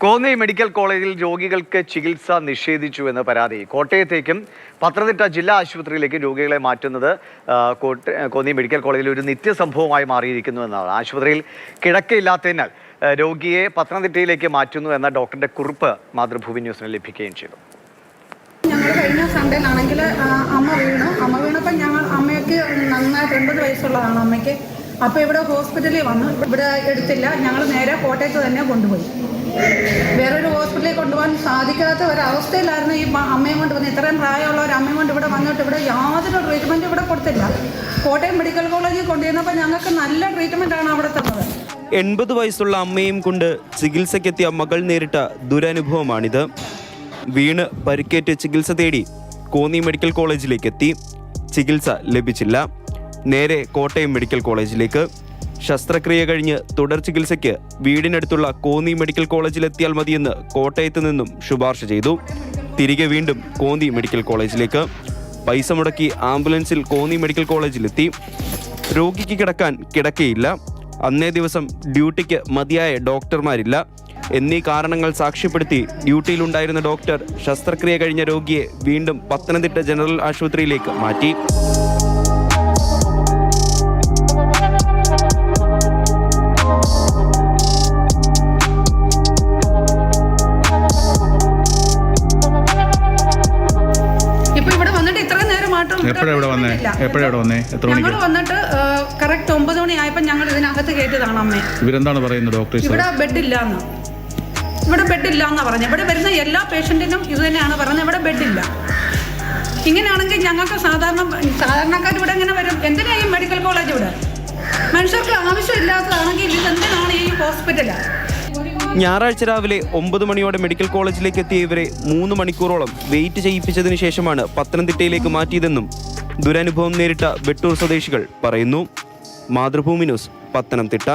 Konni medical കോളേജിൽ രോഗികൾക്ക് ചികിത്സ നിഷേധിച്ചുവെന്ന പരാതി. കോട്ടയത്തേക്കും പത്തനംതിട്ട ജില്ലാ ആശുപത്രിയിലേക്കും രോഗികളെ മാറ്റുന്നത് കോന്നി മെഡിക്കൽ കോളേജിൽ ഒരു നിത്യസംഭവമായി മാറിയിരിക്കുന്നു എന്നാണ്. ആശുപത്രിയിൽ കിടക്കയില്ലാത്തതിനാൽ രോഗിയെ പത്തനംതിട്ടയിലേക്ക് മാറ്റുന്നു എന്ന ഡോക്ടറുടെ കുറിപ്പ് മാതൃഭൂമി ന്യൂസിന് ലഭിക്കുകയും ചെയ്തു. ഞങ്ങൾ കഴിഞ്ഞ സൺഡേയിലാണെങ്കിൽ അമ്മ വീണപ്പോൾ അമ്മയ്ക്ക് നന്നായിട്ട് 80 വയസ്സുള്ളതാണ് അമ്മയ്ക്ക്. അപ്പോൾ ഇവിടെ ഹോസ്പിറ്റലിൽ വന്നു, ഇവിടെ എടുത്തില്ല. ഞങ്ങൾ നേരെ കോട്ടയത്ത് തന്നെ കൊണ്ടുപോയി. വേറൊരു ഹോസ്പിറ്റലിൽ കൊണ്ടുപോകാൻ സാധിക്കാത്ത ഒരവസ്ഥയിലായിരുന്നു ഈ അമ്മയും കൊണ്ട് വന്നത്. ഇത്രയും പ്രായമുള്ള ഒരു അമ്മയും കൊണ്ട് ഇവിടെ വന്നിട്ട് ഇവിടെ യാതൊരു ട്രീറ്റ്മെൻറ്റും ഇവിടെ കൊടുത്തില്ല. കോട്ടയം മെഡിക്കൽ കോളേജിൽ കൊണ്ടുവന്നപ്പോൾ ഞങ്ങൾക്ക് നല്ല ട്രീറ്റ്മെൻറ്റാണ് അവിടെ തന്നത്. 80 വയസ്സുള്ള അമ്മയും കൊണ്ട് ചികിത്സയ്ക്കെത്തിയ മകൾ നേരിട്ട ദുരനുഭവമാണിത്. വീണ് പരിക്കേറ്റ് ചികിത്സ തേടി കോന്നി മെഡിക്കൽ കോളേജിലേക്ക് എത്തി. ചികിത്സ ലഭിച്ചില്ല. നേരെ കോട്ടയം മെഡിക്കൽ കോളേജിലേക്ക്. ശസ്ത്രക്രിയ കഴിഞ്ഞ് തുടർ ചികിത്സയ്ക്ക് വീടിനടുത്തുള്ള കോന്നി മെഡിക്കൽ കോളേജിലെത്തിയാൽ മതിയെന്ന് കോട്ടയത്ത് നിന്നും ശുപാർശ ചെയ്തു. തിരികെ വീണ്ടും കോന്നി മെഡിക്കൽ കോളേജിലേക്ക്. പൈസ മുടക്കി ആംബുലൻസിൽ കോന്നി മെഡിക്കൽ കോളേജിലെത്തി. രോഗിക്ക് കിടക്കാൻ കിടക്കയില്ല, അന്നേ ദിവസം ഡ്യൂട്ടിക്ക് മതിയായ ഡോക്ടർമാരില്ല എന്നീ കാരണങ്ങൾ സാക്ഷ്യപ്പെടുത്തി ഡ്യൂട്ടിയിലുണ്ടായിരുന്ന ഡോക്ടർ ശസ്ത്രക്രിയ കഴിഞ്ഞ രോഗിയെ വീണ്ടും പത്തനംതിട്ട ജനറൽ ആശുപത്രിയിലേക്ക് മാറ്റി. ഞങ്ങൾ വന്നിട്ട് കറക്റ്റ് 9 മണിയായപ്പോൾ ഞങ്ങൾ ഇതിനകത്ത് കയറ്റിയതാണ് അമ്മയെ. ഇവരെന്താണ് പറയുന്നത് ഡോക്ടർ? ഇവിടെ ബെഡില്ലാന്ന് പറഞ്ഞു. ഇവിടെ വരുന്ന എല്ലാ പേഷ്യൻറ്റിനും ഇത് തന്നെയാണ് പറയുന്നത്, ഇവിടെ ബെഡില്ല. ഇങ്ങനെയാണെങ്കിൽ ഞങ്ങൾക്ക് സാധാരണക്കാർ ഇവിടെ എങ്ങനെ വരും? എന്തിനാണ് ഈ മെഡിക്കൽ കോളേജ്? ഇവിടെ മനുഷ്യർക്ക് ആവശ്യമില്ലാത്തതാണെങ്കിൽ ഇതെന്തിനാണ് ഈ ഹോസ്പിറ്റല്? ഞായറാഴ്ച രാവിലെ 9 മണിയോടെ മെഡിക്കൽ കോളേജിലേക്ക് എത്തിയ ഇവരെ 3 മണിക്കൂറോളം വെയിറ്റ് ചെയ്യിപ്പിച്ചതിന് ശേഷമാണ് പത്തനംതിട്ടയിലേക്ക് മാറ്റിയതെന്നും ദുരനുഭവം നേരിട്ട വെട്ടൂർ സ്വദേശികൾ പറയുന്നു. മാതൃഭൂമി ന്യൂസ്, പത്തനംതിട്ട.